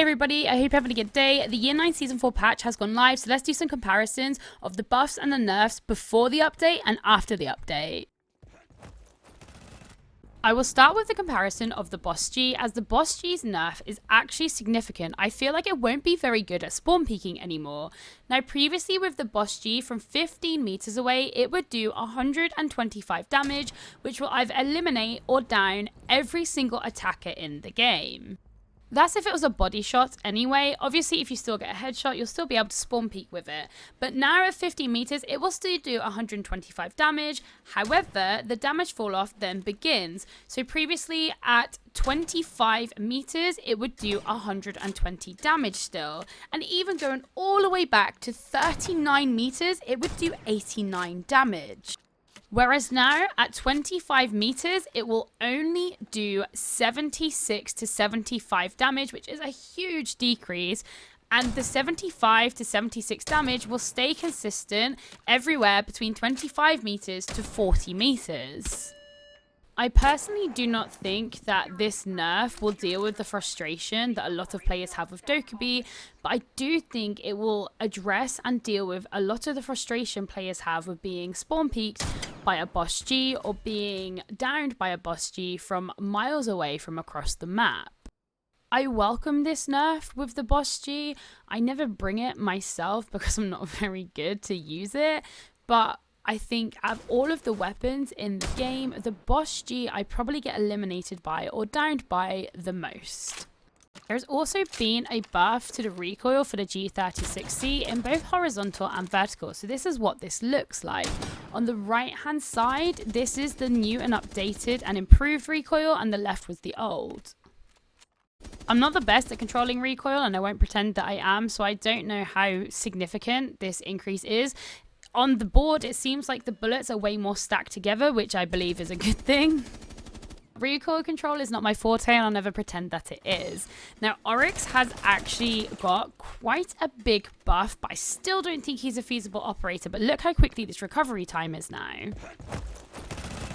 everybody, I hope you're having a good day. The Year 9 Season 4 patch has gone live, so let's do some comparisons of the buffs and the nerfs before the update and after the update. I will start with the comparison of the BOSG, as the BOSG's nerf is actually significant. I feel like it won't be very good at spawn peeking anymore. Now previously with the BOSG from 15 meters away, it would do 125 damage, which will either eliminate or down every single attacker in the game. That's if it was a body shot anyway. Obviously, if you still get a headshot, you'll still be able to spawn peek with it. But now at 50 meters, it will still do 125 damage. However, the damage fall off then begins. So previously at 25 meters, it would do 120 damage still. And even going all the way back to 39 meters, it would do 89 damage. Whereas now, at 25 meters, it will only do 76 to 75 damage, which is a huge decrease. And the 75 to 76 damage will stay consistent everywhere between 25 meters to 40 meters. I personally do not think that this nerf will deal with the frustration that a lot of players have with Dokkaebi, but I do think it will address and deal with a lot of the frustration players have with being spawn peeked by a BOSG or being downed by a BOSG from miles away from across the map. I welcome this nerf with the BOSG. I never bring it myself because I'm not very good to use it, but I think out of all of the weapons in the game, the BOSG I probably get eliminated by or downed by the most. There's also been a buff to the recoil for the G36C in both horizontal and vertical. So this is what this looks like. On the right hand side, this is the new and updated and improved recoil, and the left was the old. I'm not the best at controlling recoil, and I won't pretend that I am, so I don't know how significant this increase is. On the board, it seems like the bullets are way more stacked together, which I believe is a good thing. Recoil control is not my forte, and I'll never pretend that it is. Now, Oryx has actually got quite a big buff, but I still don't think he's a feasible operator. But look how quickly this recovery time is now.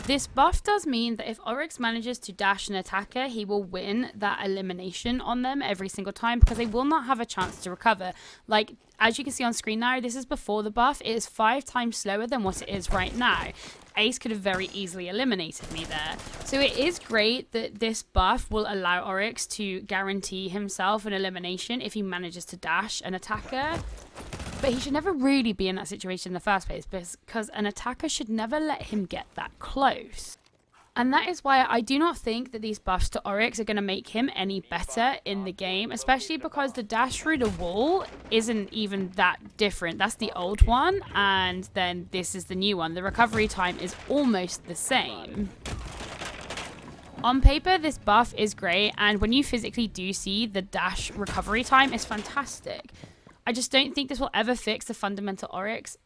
This buff does mean that if Oryx manages to dash an attacker, he will win that elimination on them every single time because they will not have a chance to recover. Like, as you can see on screen now, this is before the buff. It is 5 times slower than what it is right now. Ace could have very easily eliminated me there. So it is great that this buff will allow Oryx to guarantee himself an elimination if he manages to dash an attacker. But he should never really be in that situation in the first place because an attacker should never let him get that close. And that is why I do not think that these buffs to Oryx are going to make him any better in the game, especially because the dash through the wall isn't even that different. That's the old one, and then this is the new one. The recovery time is almost the same. On paper, this buff is great, and when you physically do see the dash recovery time, it's fantastic. I just don't think this will ever fix the fundamental Oryx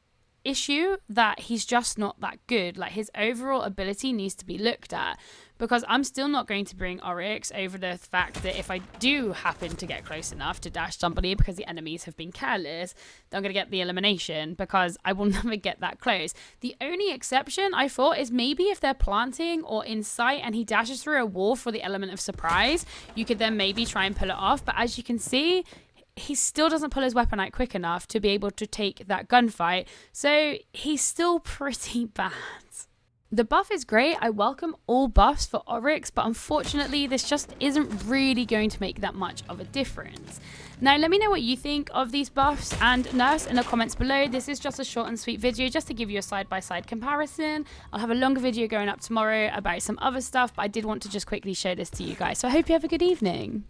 issue that he's just not that good. Like, his overall ability needs to be looked at, because I'm still not going to bring Oryx over the fact that if I do happen to get close enough to dash somebody because the enemies have been careless, then I'm going to get the elimination because I will never get that close. The only exception I thought is maybe if they're planting or in sight and he dashes through a wall for the element of surprise, you could then maybe try and pull it off. But as you can see, he still doesn't pull his weapon out quick enough to be able to take that gunfight, so he's still pretty bad. The buff is great. I welcome all buffs for Oryx, but unfortunately this just isn't really going to make that much of a difference. Now let me know what you think of these buffs and nerfs in the comments below. This is just a short and sweet video just to give you a side-by-side comparison. I'll have a longer video going up tomorrow about some other stuff, but I did want to just quickly show this to you guys. So I hope you have a good evening.